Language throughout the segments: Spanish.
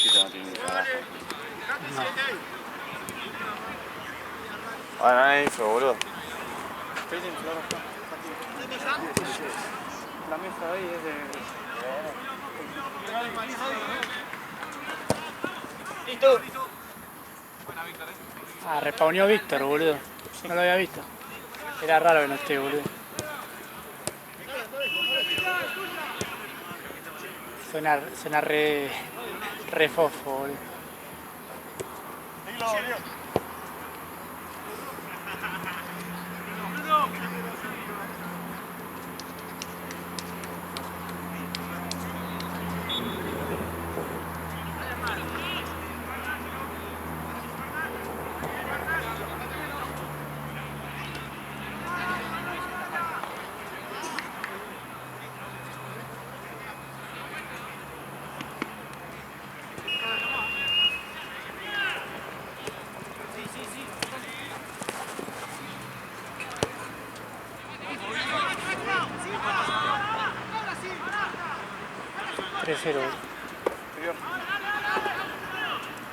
Chiquito no tiene ni carajo. Ah, no hay info, boludo. La mesa ahí es de... Listo. Ah, respawneó Víctor, boludo. No lo había visto. Era raro que no esté, boludo. Suena re fofo, boludo.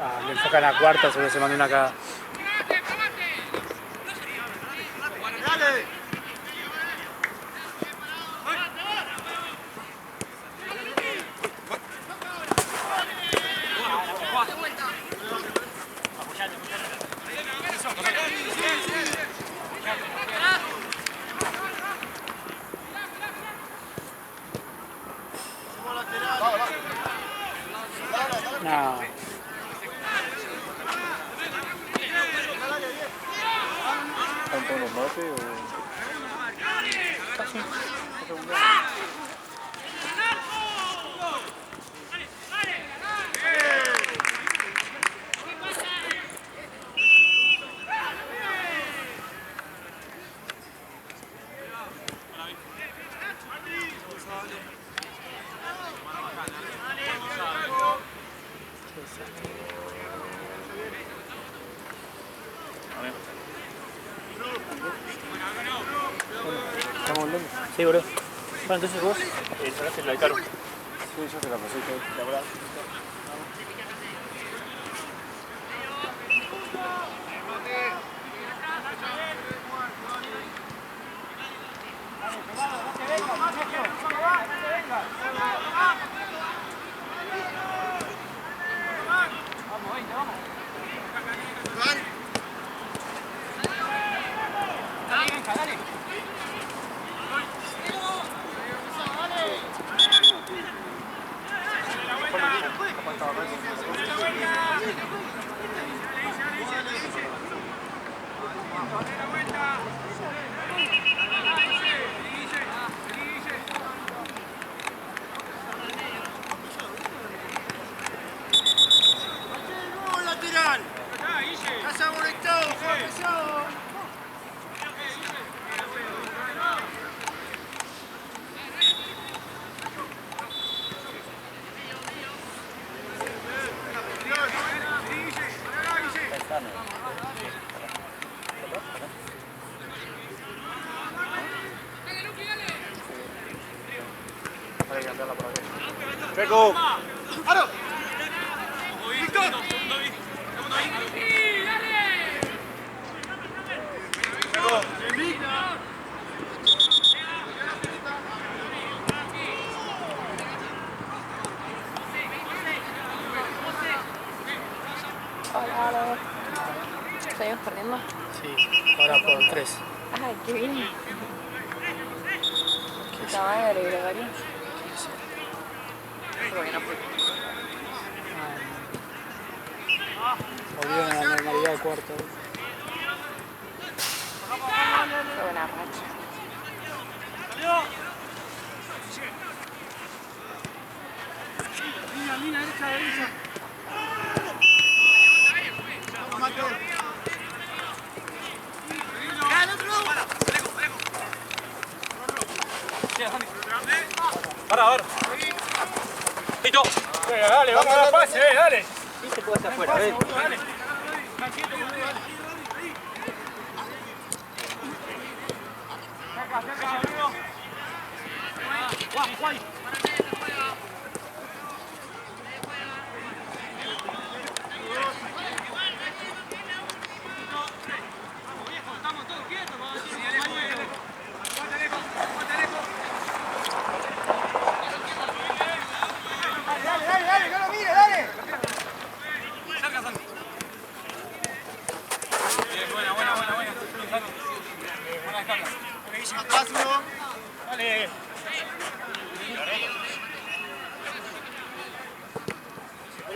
Ah, le enfocan a cuarta, seguro se mandó una cagada. No. ¿Están todos los mates o...? Casi. ¿Estamos hablando? Sí, bro. Bueno, entonces vos sacaste la de Caro. Sí, yo te la pasé. ¿La verdad? Checo. ¡Aro! ¡Víctor! Hola. ¿Seguimos perdiendo? Sí, ahora por 3. Ay, qué bien. Puta madre, Gregorio. Volvieron a la normalidad de cuarto. Qué buena racha. Línea, derecha. Vamos, Mateo. Para. Listo. Dale, vamos a dar pase, dale. Sí se puede hacer afuera, dale. Guay.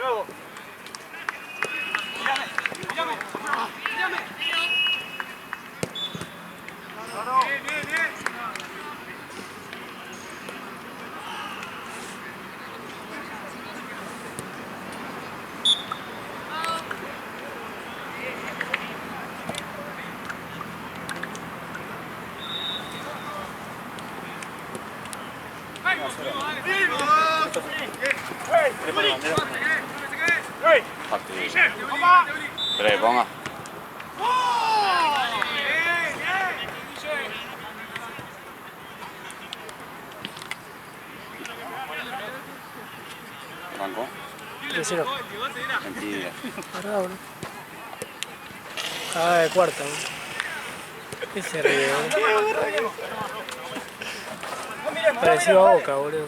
bravo. Bien, bien, bien. Pero que ponga. Banco. 3-0. Mentira. Pará, boludo. Cagada de cuarta, boludo. ¿Qué se ríe, boludo? Parecido a Boca, boludo.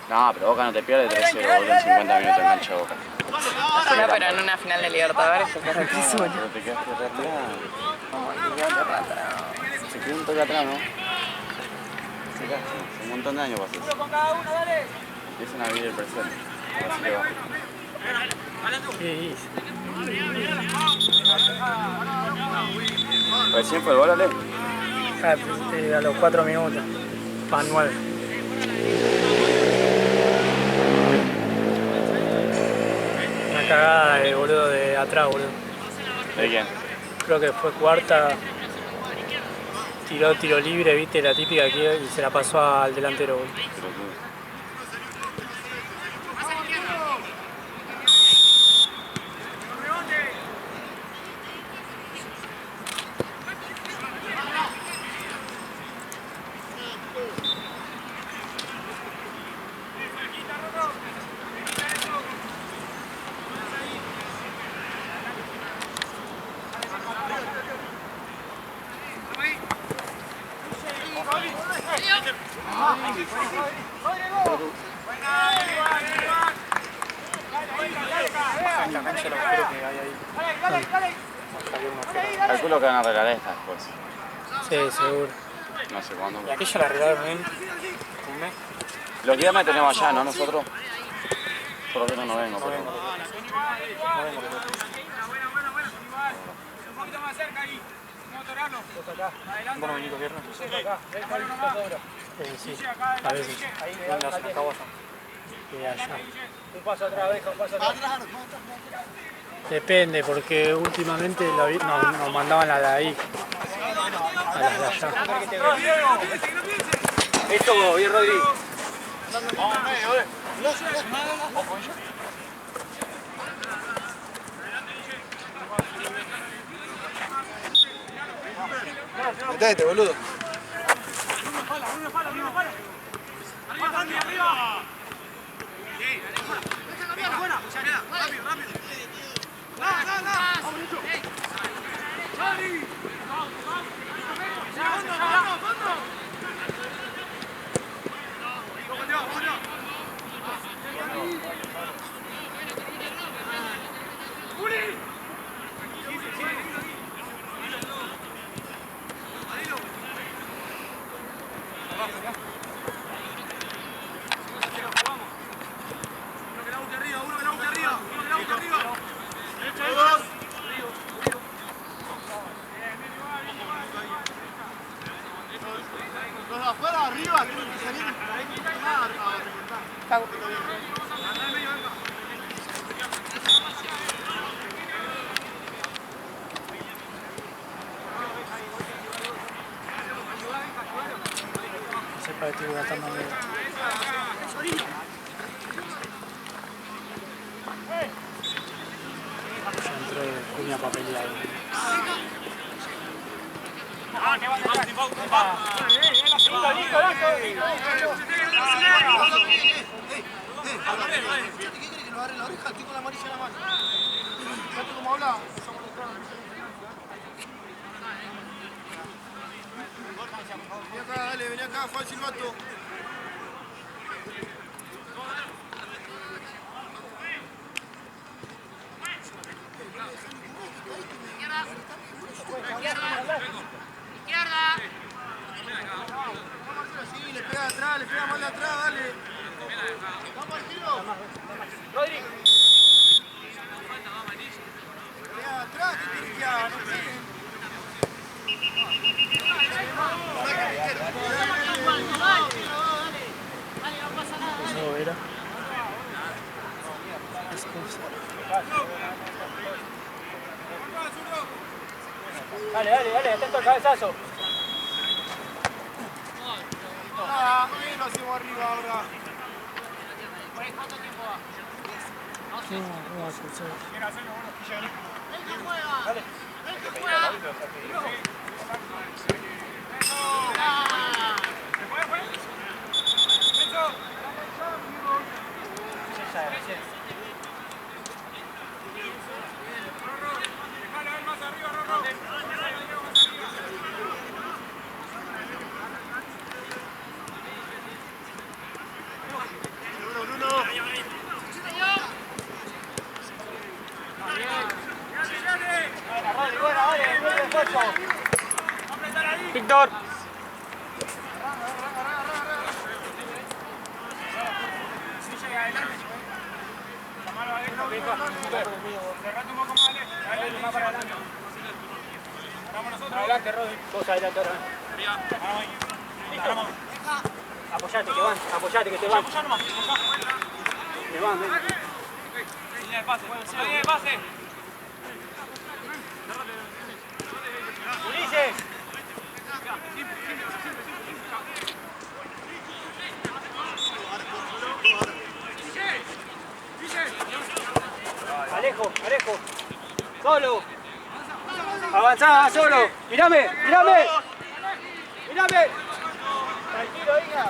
No, pero Boca no te pierde 3-0, boludo, en 50 minutos engancha Boca. No, pero en una final de Libertadores te quedas No, 3-1. pero te quedaste re atrás. Se quedó un toque atrás, ¿no? Se quedaste. Hace un montón de años pasó eso. Empiezan a vivir el presente. Así que va. ¿Qué hice? Recién fue el gol, Ale. A los 4 minutos. Van 9. Una cagada de boludo de atrás, boludo. ¿De quién? Creo que fue cuarta. Tiró tiro libre, viste, la típica aquí, y se la pasó al delantero, boludo. La cancha lo creo que hay ahí. Calculo que van a arreglar esta después. Sí, seguro. No sé cuándo. Y aquella la arreglaron bien. Un mes. Los días me tenemos allá, ¿no? Nosotros. Solo que no vengo, pero. No vengo, Un poquito más cerca ahí. Vamos a torarlo. ¿Vos no venís los viernes? Sí, a veces. En la Zacahuasa. Y allá. Un paso atrás, deja un paso atrás. Depende, porque últimamente nos mandaban a la de ahí. A las de allá. Esto, bien, Rodrigo. Metete, boludo. Arriba. Rápido, rápido. Los de afuera arriba tienen que salir a remontar. Ese partido va a estar más bien. Ya entró Cuña para pelear. ¿Qué quiere que lo agarre la oreja? Estoy con la amarilla en la mano. Fíjate cómo habla. Vení acá, dale, vení acá, Juan Silvato. Izquierda. Sí, le pega atrás, le pega mal de atrás, dale. Vamos al tiro. Rodrigo. Dale, dale, dale, atento al cabezazo. Ah, lo hacemos arriba ahora. No, a expulsar. Víctor. Cerrate un poco más, dale más para adelante. Vamos nosotros. Adelante, Rodri. Vos adelante ahora. Apoyate, que van. Apoyate, que te van. Apoyá nomás. Te van, ven. Línea de pase. Línea de pase. Ulises. Alejo, Alejo. Solo. Avanzá, solo. Mírame, mírame. Mírame. Tranquilo, hija.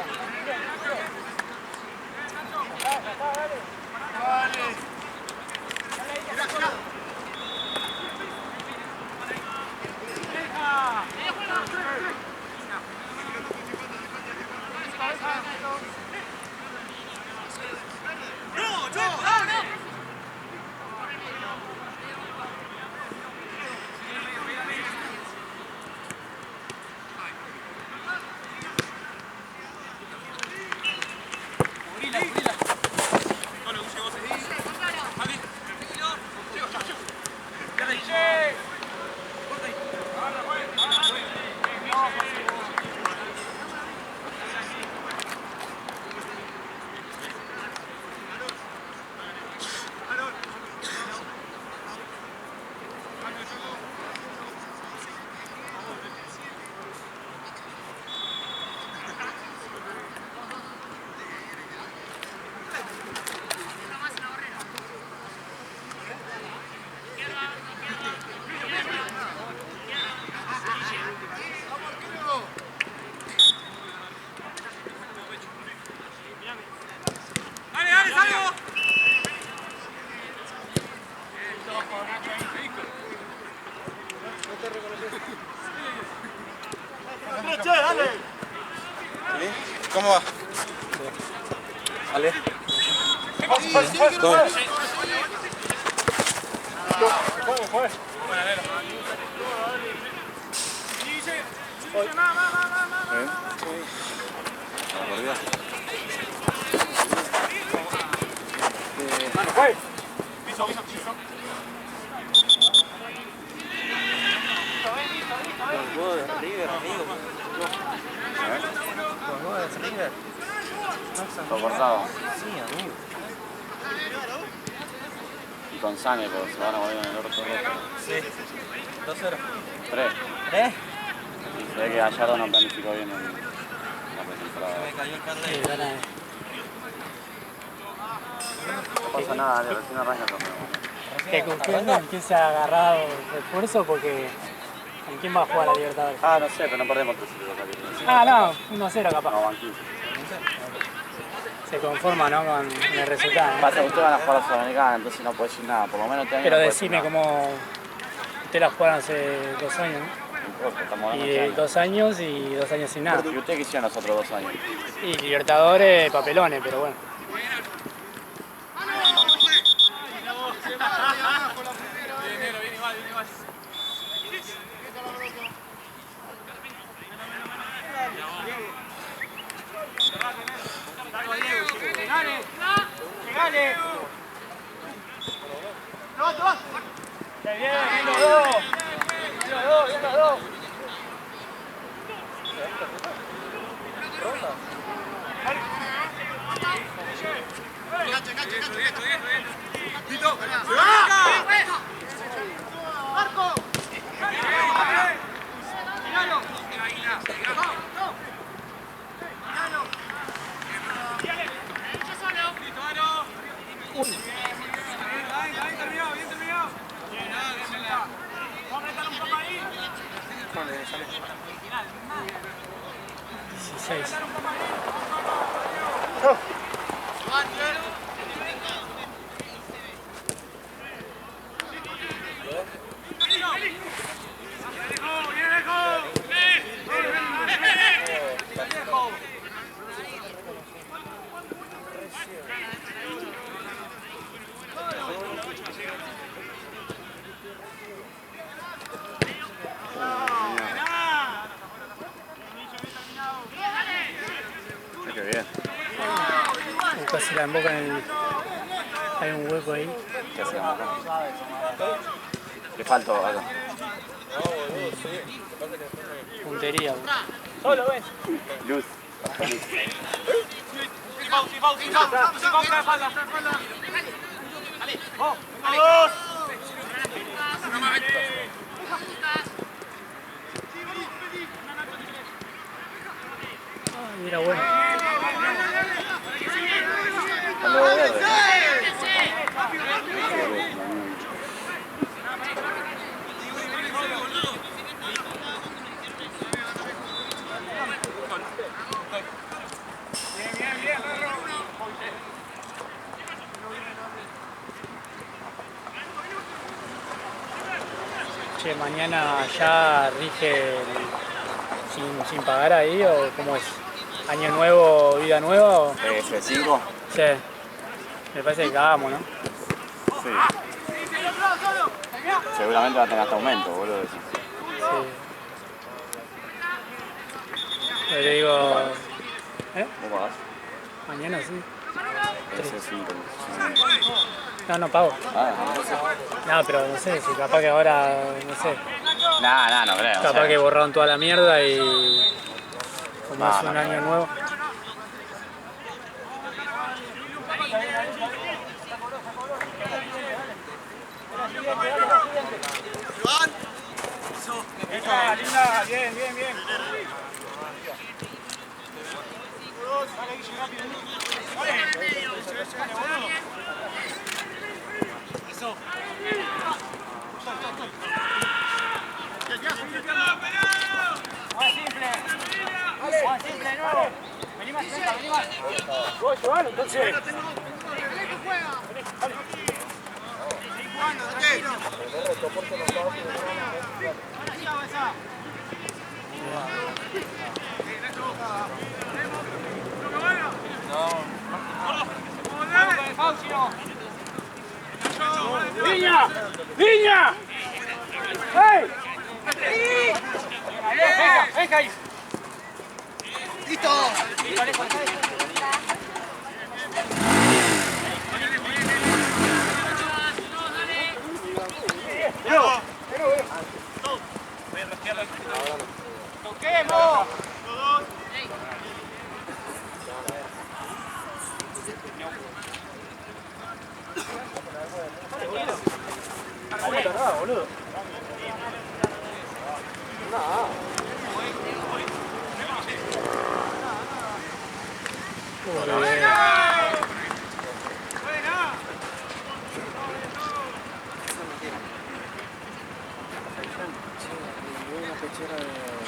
¿Cómo va? Dale. ¿Cómo fue? Mano, fue. Los huevos de River, amigo. Los huevos de River. Todo cortado. Sí, amigo. Y con sangre, porque se van a morir en el orto rojo. Sí. 2-0. 3. ¿3? Se ve que Gallardo no planificó bien la pretemporada. Me cayó el carnet. No pasa nada, recién arranca el torneo. Que con quién se ha agarrado refuerzo porque ¿con quién va a jugar la Libertadores? Ah, no sé, pero no perdemos 3-0. Ah, no, 1-0 capaz. No, van 15. Se conforma, ¿no? Con el resultado. Pasa que ustedes van a jugar a la Sudamericana, entonces no puedo decir nada. Por lo menos este año Pero no puedo decir decime nada. cómo ustedes la jugaron hace 2 años, ¿no? No importa, estamos hablando Y de este año. 2 años y 2 años sin nada. ¿Y ustedes qué hicieron los otros 2 años? Y Libertadores, papelones, pero bueno. Qué bien. Casi la emboca en el... Hay un hueco ahí. ¿Qué hacemos acá? ¿Qué faltó acá? Puntería. Solo, ven. Luz. Mira, bueno. Cuando de verde. Che, mañana ya rige sin pagar ahí o cómo es. ¿Año nuevo, vida nueva o...? F5. Sí. Me parece que cagamos, ¿no? Sí. Seguramente va a tener hasta aumento, boludo. Sí. Pero digo... ¿Eh? ¿Vos pagás? Mañana sí. F5. No pago. Ah, No, pero no sé, si capaz que ahora, no sé. no creo. Capaz que borraron toda la mierda y... Como No, es un no año creo. nuevo. Linda, bien. Juan, simple de nuevo. Vení más cerca, vení más. Voy, Giovanni, entonces. ¡Viña! ¡Viña! ¡Hey! Venga ahí. ¡Listo! ¡Toquemos! Boludo.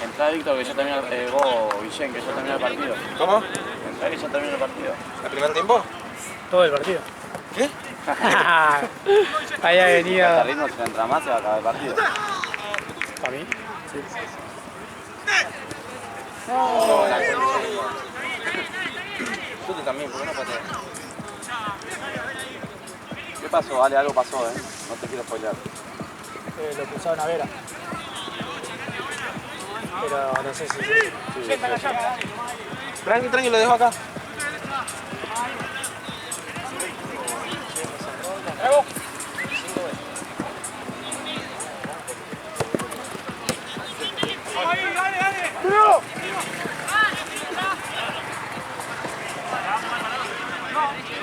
Entra Víctor que ya termina Guillén que ya termina el partido. ¿Cómo? Entra que ya termina el partido. ¿El primer tiempo? Todo el partido. ¿Qué? Haya A venido. ritmo si no entra más se va a acabar el partido. ¿Para mí? Sí. Tú también, ¿por qué no pateas? ¿Qué pasó? Ale, algo pasó, No te quiero spoilear. Lo pulsaron a Vera. Pero no sé si... Tranqui, lo dejo acá.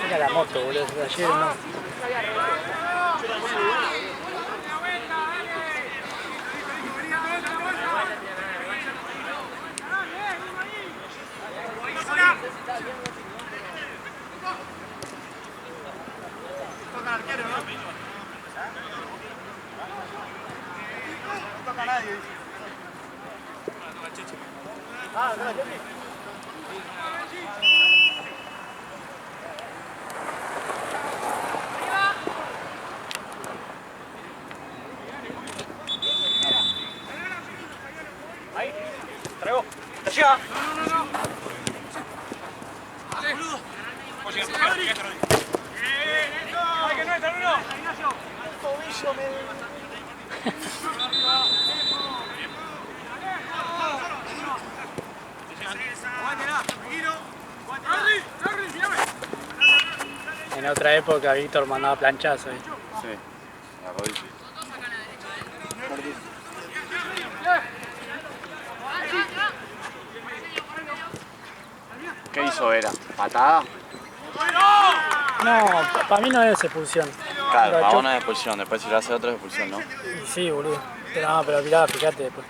Era la moto, boludo. Ayer no. Ahí. Traigo. ¡Te llega! ¡Ay, que no entra uno! El tobillo me... En otra época Víctor mandaba planchazo. Sí, la rodilla. ¿Qué hizo era? ¿Patada? No, para mí no es expulsión. Claro, Pero para yo- una es expulsión, después si lo hace otro es expulsión, ¿no? Sí, boludo. Pero no, pero mirá, fíjate después.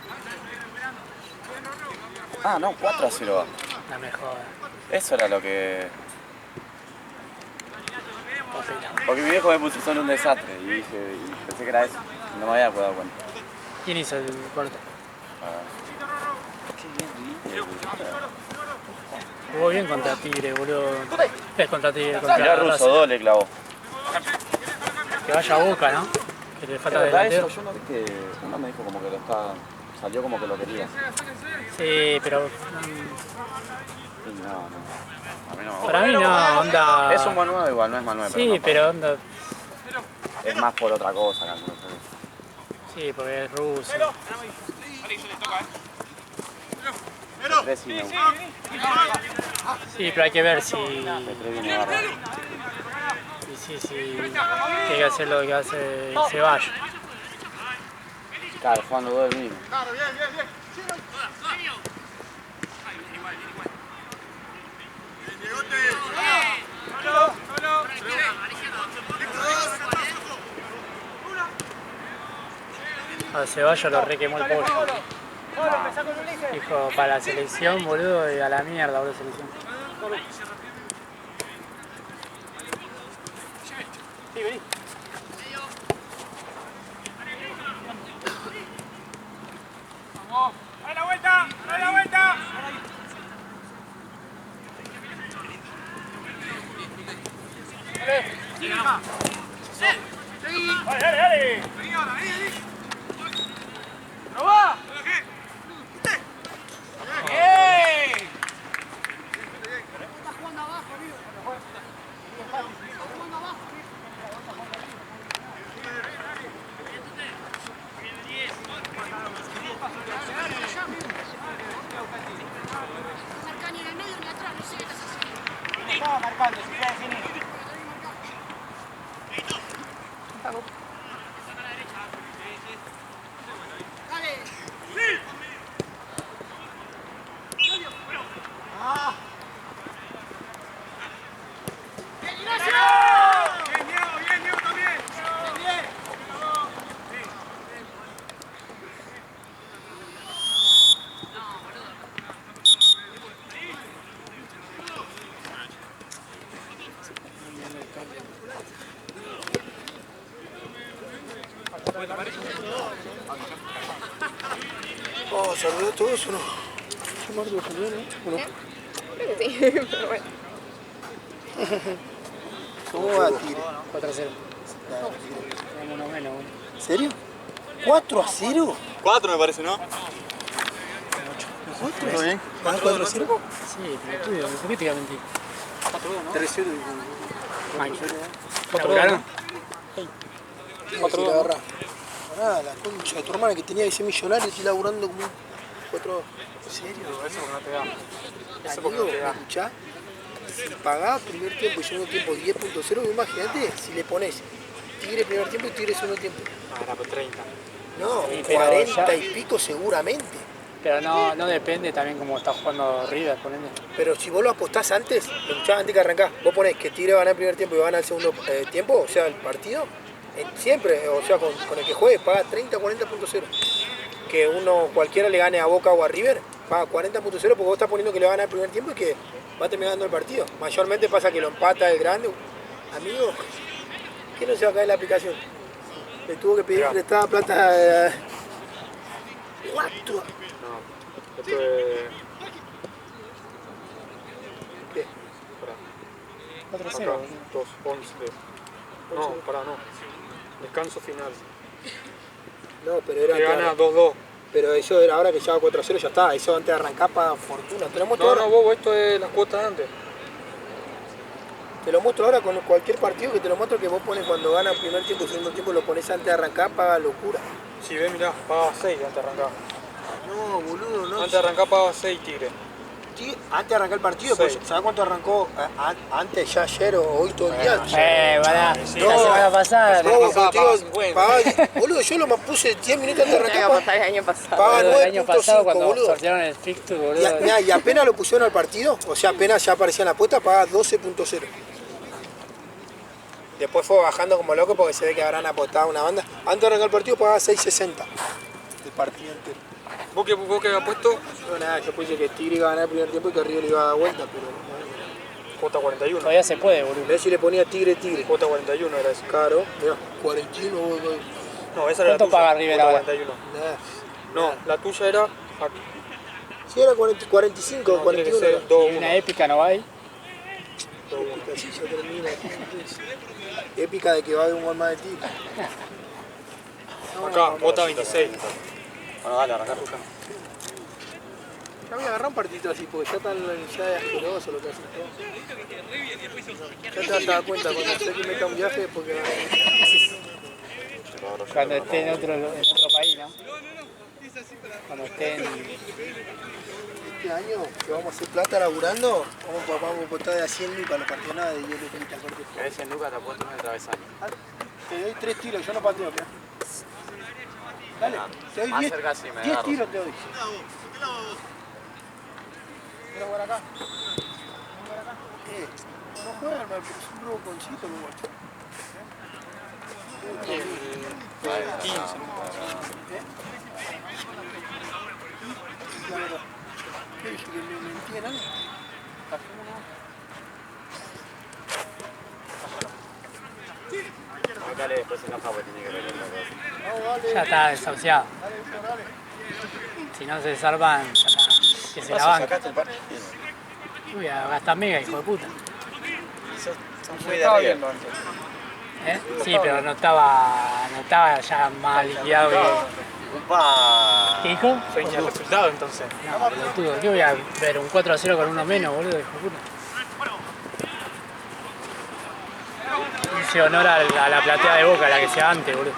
Ah, no, 4-0 va. La mejor. Eso era lo que... Porque mi viejo me puso son un desastre y dije, y pensé que era eso. No me había dado cuenta. ¿Quién hizo el corte? Jugó bien contra Tigre, boludo. Contra Tigre, contra Mirá Russo, Racing. 2 le clavó. Que vaya a Boca, ¿no? Que le falta ¿Es verdad delantero. eso? Yo no vi que uno me dijo como que lo está... Salió como que lo quería. Sí, pero Sí, no, no. A mí no me para mí no, onda... Es un buen 9 igual, no es mal 9. Sí, no, pero onda... es más por otra cosa, calculo. Sí, porque es ruso. Tres y me gusta. Sí, pero hay que ver si... Tres viene bárbaro. Sí, tiene que hacer lo que hace Ceballos. Claro, Juan los dos del mismo. Claro, bien. A Ceballos lo requemó el pollo. Dijo, para la selección, boludo, y a la mierda, boludo, selección. Sí, vení. ¡Vamos! ¡Dale la vuelta! ¡Dale la vuelta! ¡Dale! ¡Probá! ¡Bien! Ni en el medio ni atrás, no sé qué estás haciendo. Estaba marcando, si queda definido. Oh, ¿saludó todo eso o no? Creo que sí, pero bueno. ¿Cómo va, Tigre? 4-0. Tenemos uno menos, boludo. ¿En serio? ¿4-0? 4 me parece, ¿no? ¿Todo bien? ¿Vas 4-0? Sí, pero tú, ¿por qué te iba a mentir? 3-0. ¿Laburaron? 4-2. Nada, la concha de tu hermana que tenía que ser millonario, estoy laburando como 4. ¿En serio? Eso porque no te da. Eso porque Amigo, no te da. escuchá, si pagás primer tiempo y segundo tiempo 10.0, imagínate si le pones Tigre primer tiempo y Tigre segundo tiempo. Ah, era por 30. No, Sí, pero 40 ya- y pico seguramente. Pero no depende también como está jugando River, ponele. Pero si vos lo apostás antes, escuchá, antes que arrancás, vos ponés que Tigre va a ganar el primer tiempo y va a ganar el segundo tiempo, o sea, el partido, siempre, o sea, con el que juegue, paga 30 40.0. Que uno cualquiera le gane a Boca o a River, paga 40.0 porque vos estás poniendo que le va a ganar el primer tiempo y que va a terminar ganando el partido. Mayormente pasa que lo empata el grande. Amigo, ¿qué no se va a caer la aplicación? Le tuvo que pedir prestada plata. 4. No, esto es... ¿Qué? Pará. 4-0. Acá, 2-11. No, pará, no. Descanso final. No, pero era... Que gana 2-2. Pero eso era ahora que ya va 4-0, ya está. Eso antes de arrancar paga fortuna. Te lo muestro No, ahora. no, bobo, esto es las cuotas de antes. Te lo muestro ahora con cualquier partido que te lo muestro que vos pones cuando gana primer tiempo y segundo tiempo, lo pones antes de arrancar, paga locura. Si ves, mirá, paga 6 antes de arrancar. No, boludo, no. Antes de arrancar paga 6 Tigre. Antes de arrancar el partido, Sí. pues, ¿sabés cuánto arrancó antes, ya ayer o hoy todo el día? Pará. Sí, La semana pasada. No, pasada contigo, paga 50. boludo, yo lo puse 10 minutos antes de Tenía que arrancar. apostar el año pasado. Paga Boludo, el año pasado 9.5, cuando boludo. sortearon el fixture, boludo. Y apenas lo pusieron al partido, o sea, apenas ya aparecía en la apuesta, paga 12.0. Después fue bajando como loco porque se ve que habrán apostado una banda. Antes de arrancar el partido pagaba 6.60. El partido entero. ¿Vos qué habías puesto? No, nada, yo puse que Tigre iba a ganar el primer tiempo y que River iba a dar vuelta, pero Cuota 41. Todavía se puede, boludo. a ver si le ponía Tigre. Cuota 41 era eso. Claro, mirá, 41, No, esa era la ¿Cuánto tuya. paga River Cuota ahora? 41. nada. No, la tuya era... Sí, era 45, No, tiene que 41. ser era. 2-1. Una épica no va ahí. Épica, sí, ya termina. Épica de que va de un gol más de Tigre. Acá, cuota 26. Bueno, dale, arrancá. Ya voy a agarrar un partidito así, porque ya tan ya es asqueroso lo que hacen todos. Ya te vas a dar cuenta cuando sé que meta un viaje porque Cuando esté en otro país, ¿no? Cuando esté en... este año que vamos a hacer plata laburando, vamos a apostar de a 100 lucas los partidos, nada de 10 lucas. ¿Querés 100 lucas? Te apuesto en el travesaño. Te doy 3 tiros, yo no pateo, mirá. Dale, te doy Más 10 cerca sí me 10 agarro. tiros te doy. ¿Quieres jugar acá? No juegan, pero es un broconcito como esto. 15. La verdad. ¿Qué dije? ¿Que me mentían algo? Dale, después se enoja porque tiene que ver otra cosa. Ya está desahuciado. Si no se desarman, ya está. Que se la banca. ¿Sacaste el partido? Uy, a gastar mega, hijo de puta. Son muy de River. ¿Eh? Sí, pero no estaba ya más liquidado que... Upa. ¿Qué dijo? Soy hincha del resultado entonces. No, pelotudo. ¿Qué voy a ver? Un 4-0 con uno menos, boludo, hijo de puta. Hice honor a la platea de Boca, la que sea antes, boludo.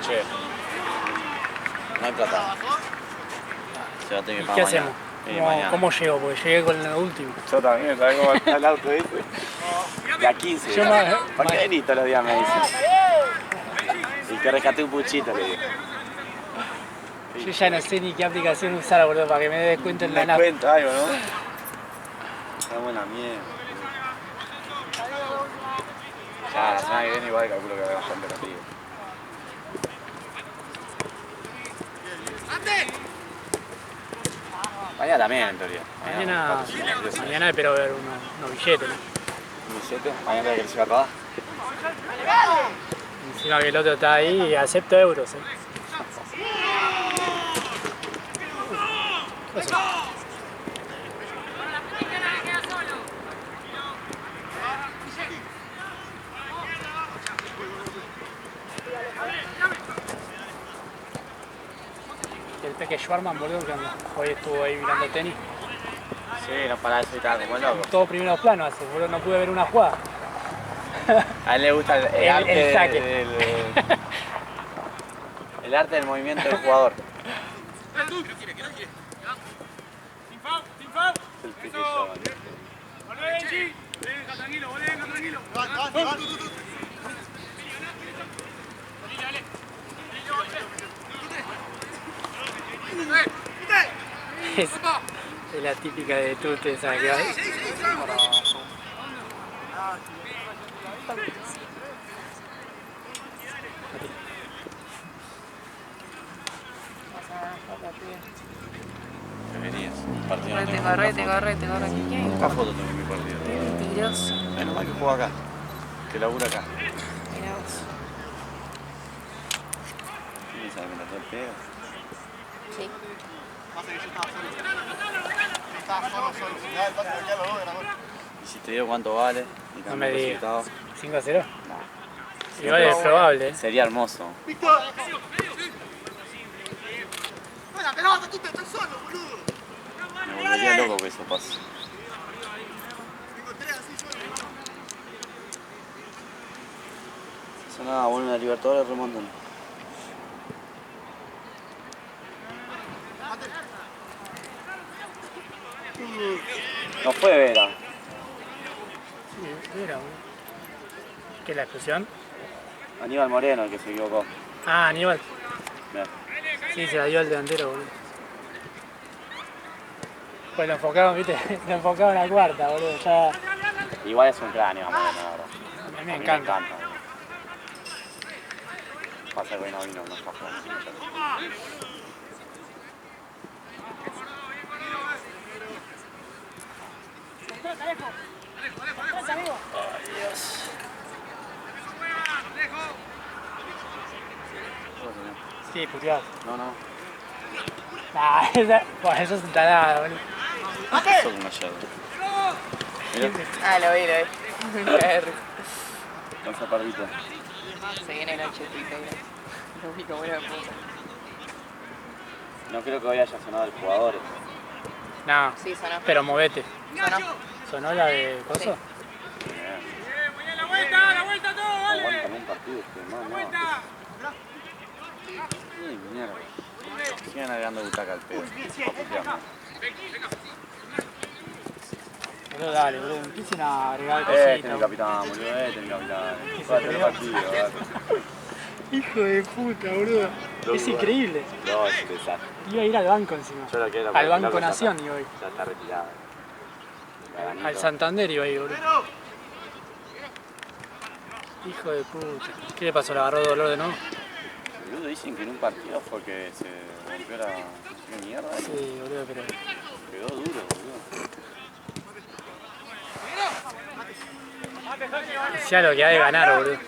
Che. No hay plata. Se va a tener que ¿Y pagar qué mañana. hacemos? Mañana. ¿Cómo llego? Porque llegué con lo último. Yo también, ¿sabes cómo está el auto ese? De a 15. Yo más- ¿Para qué venís todos los días? Me dicen. Y que rescaté un puchito, le digo. Yo ya no sé ni qué aplicación usar, boludo, para que me dé descuento en la Me nave. cuento algo, ¿no? Está buena mierda. Ya, la semana que viene igual calculo que va a haber bastante partido. Mañana también, en teoría. Mañana espero ver unos billetes, ¿no? ¿Un billete? Mañana que se va a acabar. Encima que el otro está ahí y acepto euros, ¿Qué pasó? El Peque Schwarman, boludo, que anda. Hoy estuvo ahí mirando tenis. Sí, no para eso y tal, como loco. Todo primeros planos hace, boludo, no pude ver una jugada. A él le gusta el arte el saque. el arte del movimiento del jugador. El Peque Schwarman. Es la típica de Tute, esa que va. Deberías. Partido no tengo Correte. Acá foto tengo en mi partido. Mentiroso. Menos mal que juega acá. Que labura acá. Mirá vos. Sí, sabe que no te pega. Sí. Pasa que yo estaba solo. Estaba solo. Si me da el pase de aquí a los dos, ganador. Y si te digo cuánto vale y No cambio me el digas. resultado. 5-0. No. Igual es probable, ¿eh? Sería hermoso. ¡Víctor! ¡Bueno, pelota, tú te estás solo, boludo! Me volvería loco que eso pase. Tengo 3 así solo. Eso nada, vuelven a Libertadores, remontan. No fue Vera. Sí, era, boludo. ¿Qué, la expulsión? Aníbal Moreno el que se equivocó. Ah, Aníbal. Mirá. Sí, se la dio al delantero, boludo. Pues lo enfocaron, viste, lo enfocaron a la cuarta, boludo. Ya Igual es un cráneo, Moreno, la verdad. a mí me encanta. Pasa que hoy no vino, no está jugando. Sí, puteado. No, no. Nah, bueno, eso es un tarado, boludo. Eso es una yerba. Mirá, Ah, lo vi. Perro. con esa pardita. Se viene la chetita. Lo vi como era puta. No creo que hoy haya sonado el jugador. No, Sí, sonó. pero movete. Sonó. ¿Sonó la de coso? Aguantan un partido, no. Sí, mierda. Sigan agregando butaca al pedo. Boludo, dale, boludo, empiecen a agregar Este es cositas. el capitán, boludo, este es el capitán. Juega el partido, dale. Hijo de puta, boludo. Es increíble. No, es un desastre. Iba a ir al banco encima. Yo lo que era Al Banco Nación iba a ir. Ya está retirado. Gaganito. Al Santander iba a ir, boludo. Hijo de puta. ¿Qué le pasó? ¿Le agarró dolor de nuevo? Boludo, dicen que en un partido fue que se rompió la... ¿Qué mierda? Sí, boludo, pero... Pegó duro, boludo. Sea lo que ha de ganar, boludo.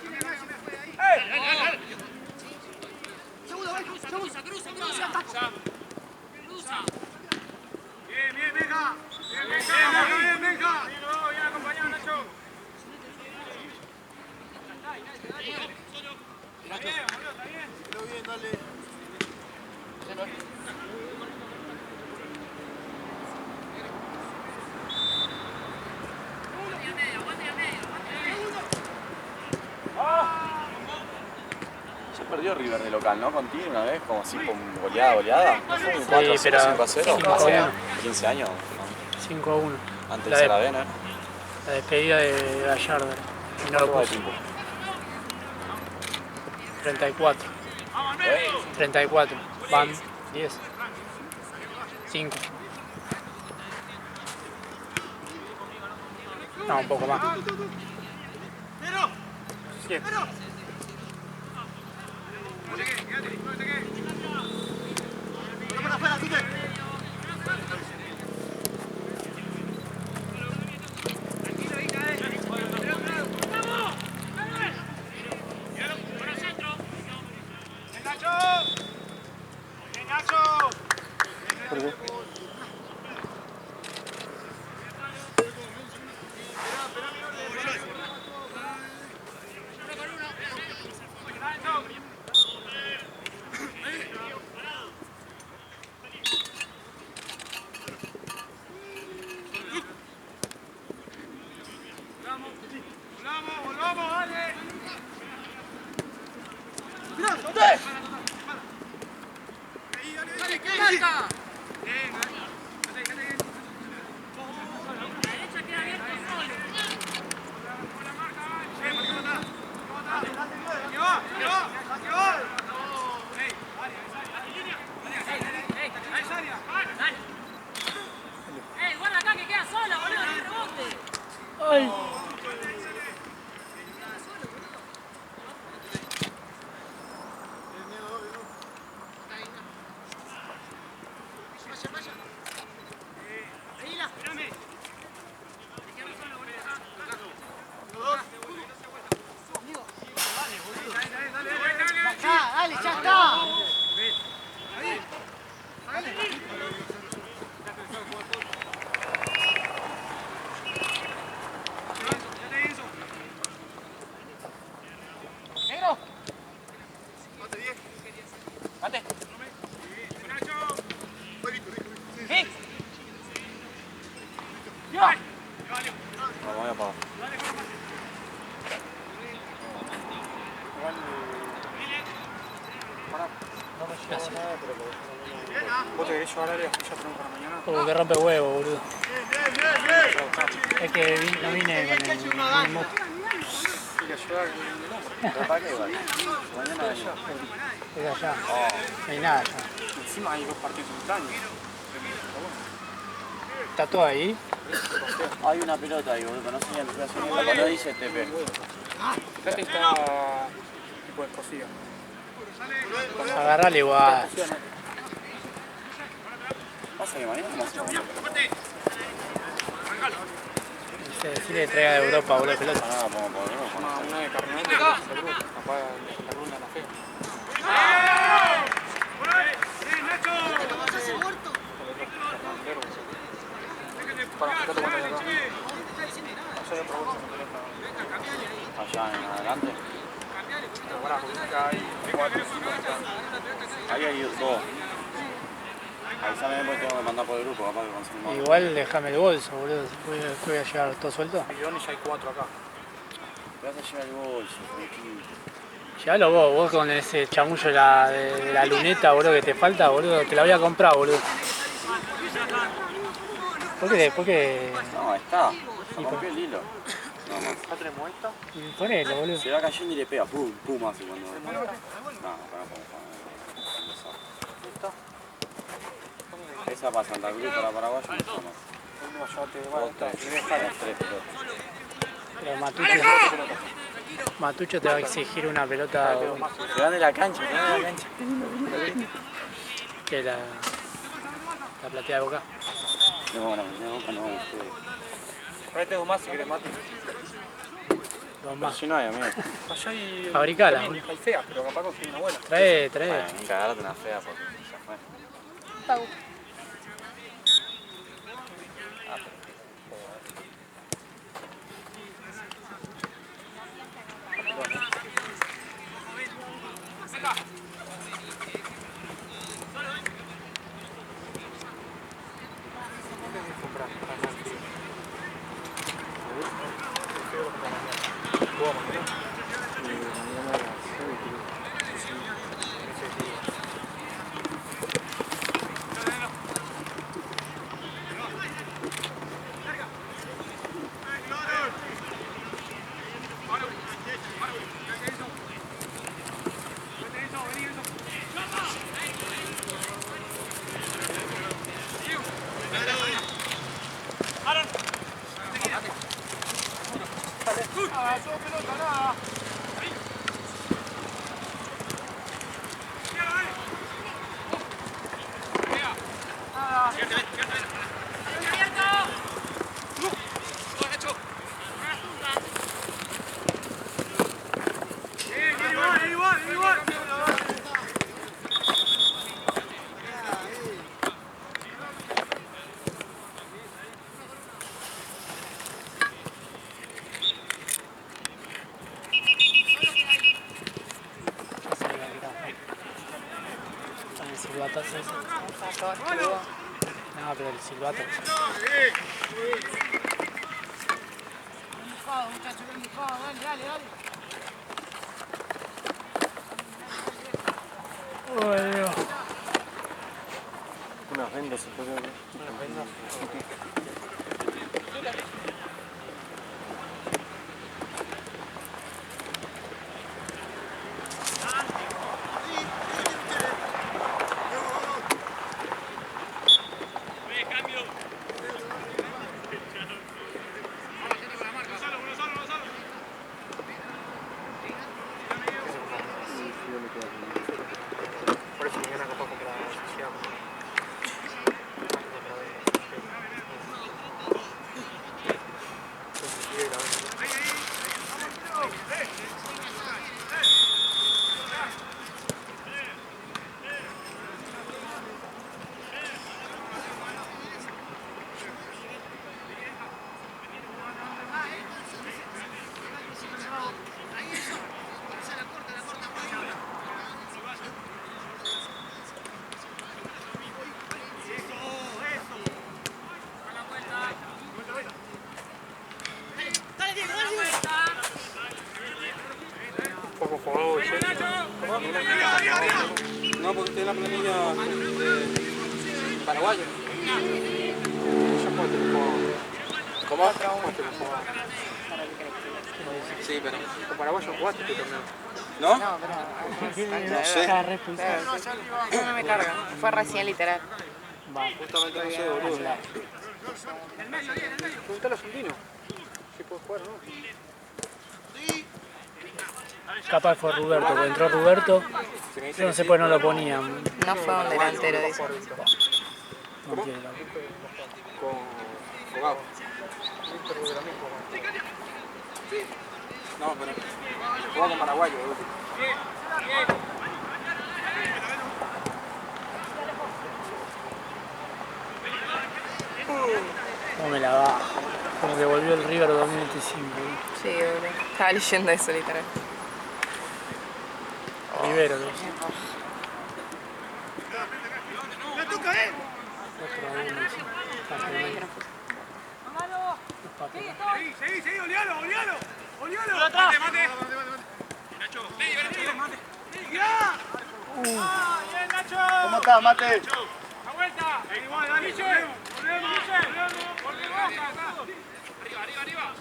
Ya perdió River de local, ¿no? Contigo una vez, como así, con goleada. ¿No fue un 4-0, pero 5-0? 5-1. Hace 15 años. 5-1. Antes La de de- la ¿no? La despedida de Gallardo. Y no lo ¿Cuánto va de puso. tiempo? 34. 34. Van 10. 5. No, un poco más. 7. Guarda acá que queda sola, boludo, no rebote. ¡Ay! Dale, ya está. Gracias. ¿Vos te querés llevar área? Ya tenemos para mañana. Que rompe huevo, boludo. Es que no vine con el moto. Hay que ayudar ¿Pero para qué igual? Mañana de allá. Es de allá. No hay nada allá. encima hay 2 partidos simultáneos. ¿Está todo ahí? Hay una pelota ahí, boludo, no sé ni cuando dice TP. Fíjate que está tipo descosida. Agarrale igual. Pasa que mañana no hacemos nada. Decirle que traiga de Europa, boludo, pelota. Nada, pongo por Europa, no. Una de carnaval de salud. Capaz la luna la fea. Para, fíjate cuánto hay acá. Allá hay otra bolsa. Allá en adelante. Pero pará, porque acá hay 4 o 5 Ahí hay 2. Avísame después, tengo que mandar por el grupo, capaz que conseguimos. Igual déjame el bolso, boludo. Voy a llevar todo suelto. bidones y hay 4 acá. Te vas a llevar el bolso, tranquilo. Llévalo vos con ese chamullo de la luneta, boludo, que te falta, boludo. Te la voy a comprar, boludo. ¿Por qué? No, está. Se rompió el hilo. No, no. ¿Acá tenemos esta? Ponelo, boludo. Se va cayendo y le pega, pum, pum, hace cuando... No, acá no podemos poner. Esa para Santa Cruz, para Paraguay, no está más. ¿Dónde vas a llevarte? Dos, tres pelotas. Pero Matucho te va a exigir una pelota Se van de la cancha, se van de la cancha. que la platea de Boca. No, bueno, no, ustedes. Por ahí tengo más si querés, Mati. Dos más. Si no hay, amigo. Allá hay... Fabricala. Hay feas, pero capaz conseguí una buena. Trae. Bueno, ni cagarte una fea porque ya fue. Pago. El silbato ese. No, pero el silbato. Uy, Dios. Unas vendas se puede ver. Unas vendas. Por eso mañana capaz comprar poco fogado y No, porque tiene la planilla paraguaya. Ella puede tener ¿Cómo? Sí, pero con paraguayo jugaste tu torneo. No, pero... No sé. No me carga, fue recién literal. Justamente no sé, boludo. Preguntale a Fundino si puede jugar o no. Capaz fue Roberto, porque entró Roberto, no sé pues no lo ponían. No fue un delantero, dice. No quiere la- Con Fogado. No, pero jugaba con paraguayo, boludo. No me la bajo. Como que volvió el River 2025. Sí, boludo. Estaba leyendo eso, literal. Rivero, lo dice. Otro uno, sí. Pasa de medio. Seguí, olealo. ¿Cómo estás, Mate? ¡La vuelta! ¡Igual, dale! ¡Arriba!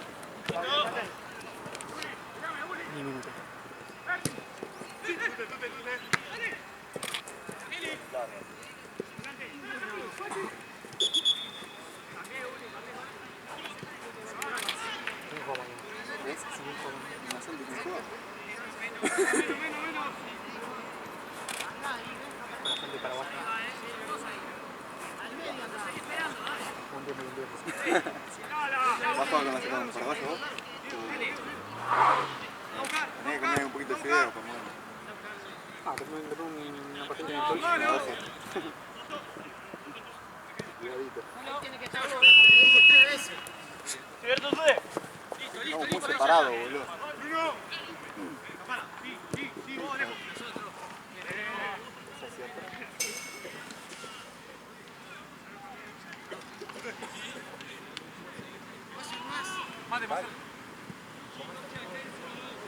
10 minutos. ¿Vas a jugar con la segunda paraguayo vos? Tenés que comer un poquito de fideo, por menos. Ah, te ponen una patita en el tollo. Cuidadito. ¡Listo! Estamos muy separados, boludo.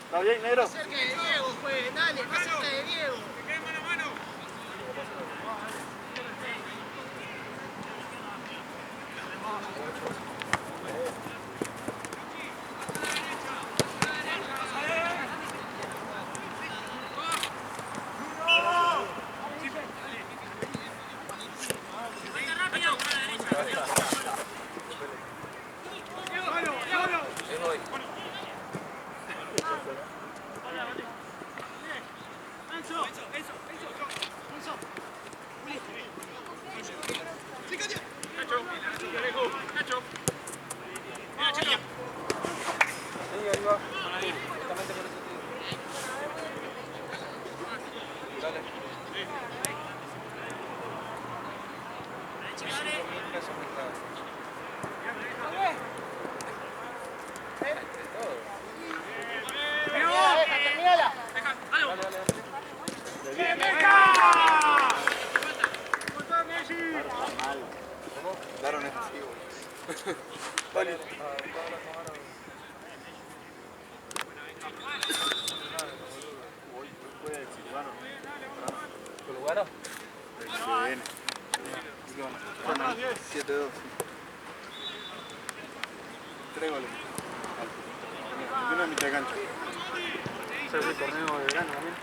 ¿Está bien, negro? Más cerca de Diego, pues, dale, más cerca de Diego. Daron es así, boludo. Vale. ¿Tu lugar? Bien. 7-2. 3 goles. Uno en mitad de cancha. ¿Ese es el torneo de verano también?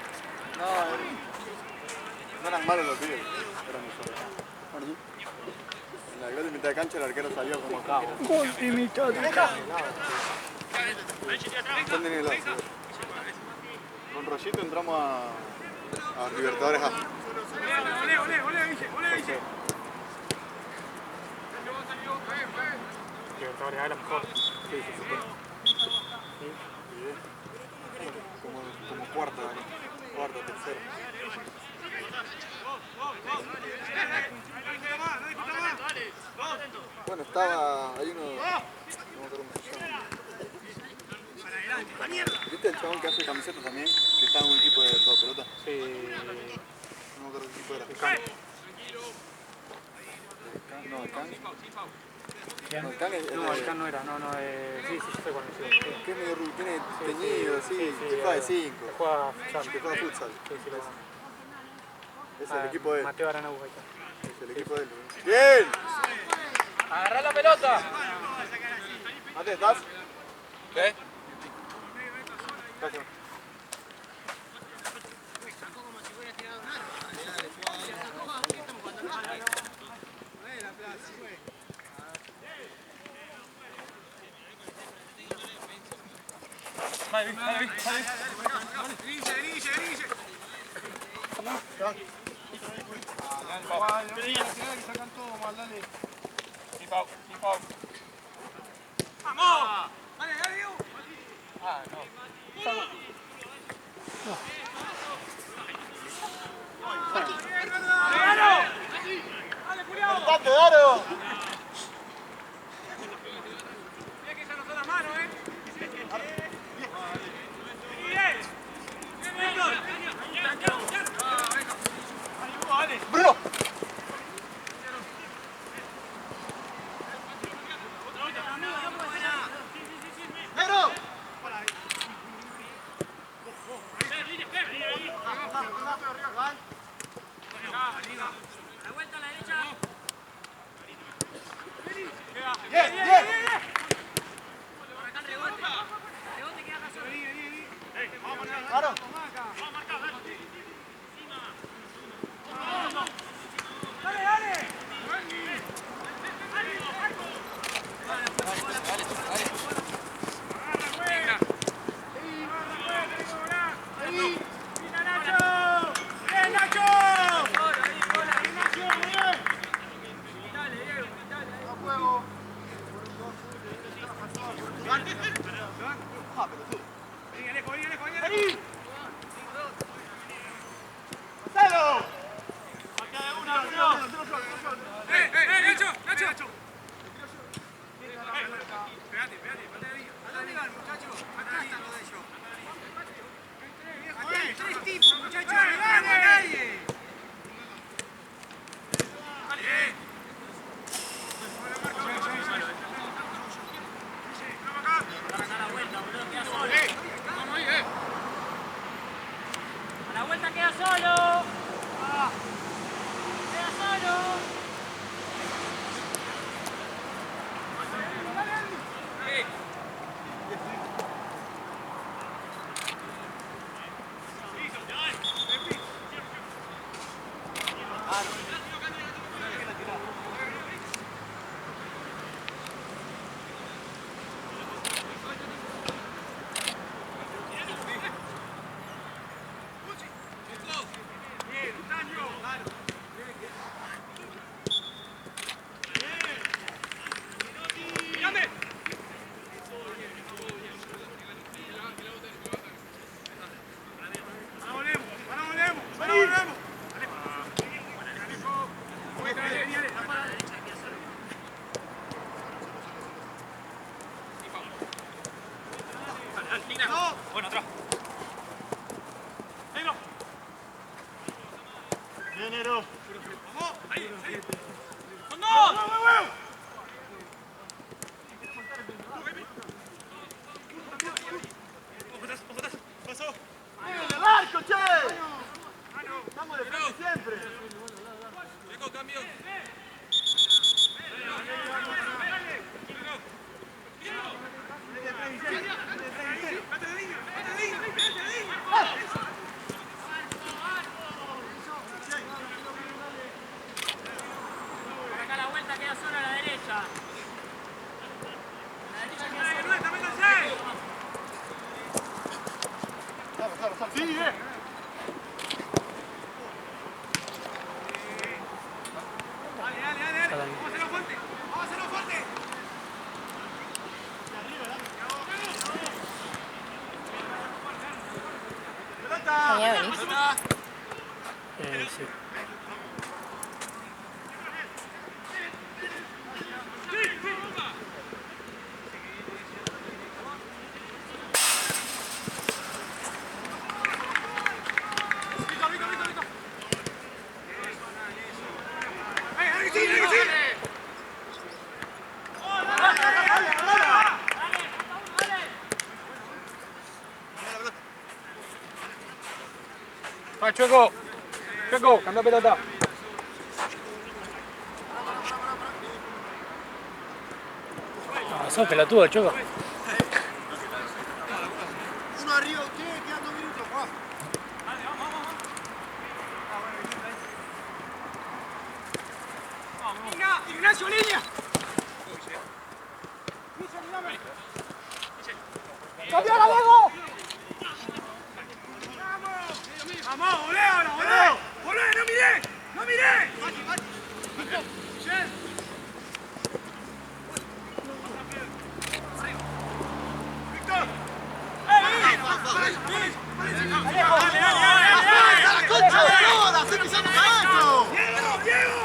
No eran malos los pibes. Eran nosotros. Bueno, sí. En el gol de mitad de cancha el arquero salió como acá. Gol de mitad de cancha. Están de lado. Con Rollito entramos a Libertadores A. Libertadores A era mejor. Sí, se supone. Como cuarta, tercera. Bueno, estaba, hay uno, no me acuerdo cómo se llama. ¿Viste el chabón que hace camiseta también? Que está en un equipo de toda pelota. Sí. No me acuerdo qué equipo era. El Can. No, el Can. ¿Quién? No, el Can es No, el Can no era. Sí, sí, yo sé cuál es. que es medio rubio, tiene teñido, así, que juega de 5. Que juega futsal. Que juega futsal. Sí, sí, lo Es el equipo de él. Mateo Aranaujo, ahí está. Es el equipo de él. ¡Bien! Agarrá la pelota. Mate, ¿estás? ¿Qué? Gracias. ¡Date, Daro! ¡Bruno! ¡Negro! ¡Bien, bien! ¡Claro! Bueno, atrás. Negro. Bien, Negro. Vamos, ahí, ahí. ¡Son dos! ¡Pasó! ¡En el arco, che! Estamos de frente siempre. Vengo, cambio. Acá la vuelta queda solo a la derecha. Sí, Mañana venís. Sí. ¡Va, Chueco! Chaco, cambia pelota. No, sos pelotudo, Choco. Uno arriba de usted, quedan 2 minutos, Juan. Venga, Ignacio, línea. ¡Cambia, Galego! ¡Vamos, voleo, voleo! ¡Voleo, no miré! ¡No miré! ¡Víctor! ¡La concha de todas! ¡Estoy pisando adentro! ¡Diego, Diego!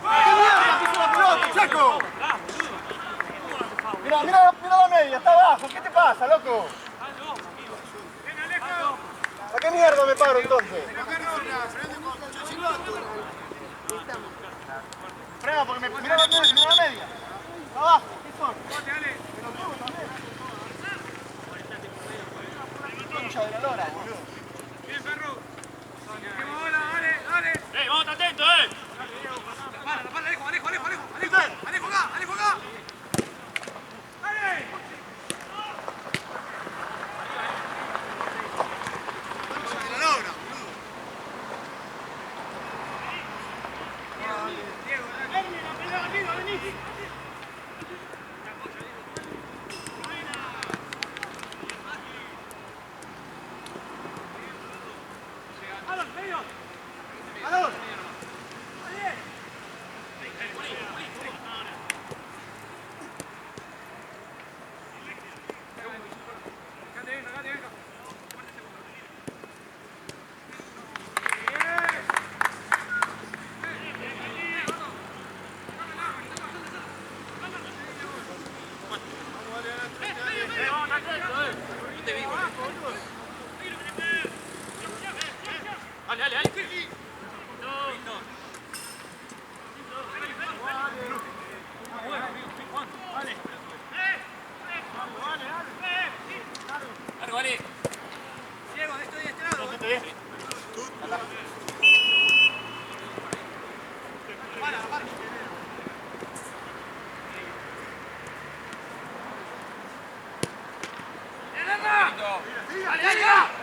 ¡Qué mierda pisó la pelota, Chaco! Mira la media, está abajo. ¿Qué te pasa, loco? ¿A qué mierda me paro entonces? Frena porque mira la media. Abajo, ¿qué son? Pelotudo también. Concha de la lora, boludo. Bien, Ferro. Dale. Vamos, atento, Para, Alejo, acá. ¡Dale! Concha de la lora, boludo. Diego, dale. Vení. Diego, de este lado. Para. ¡Dale!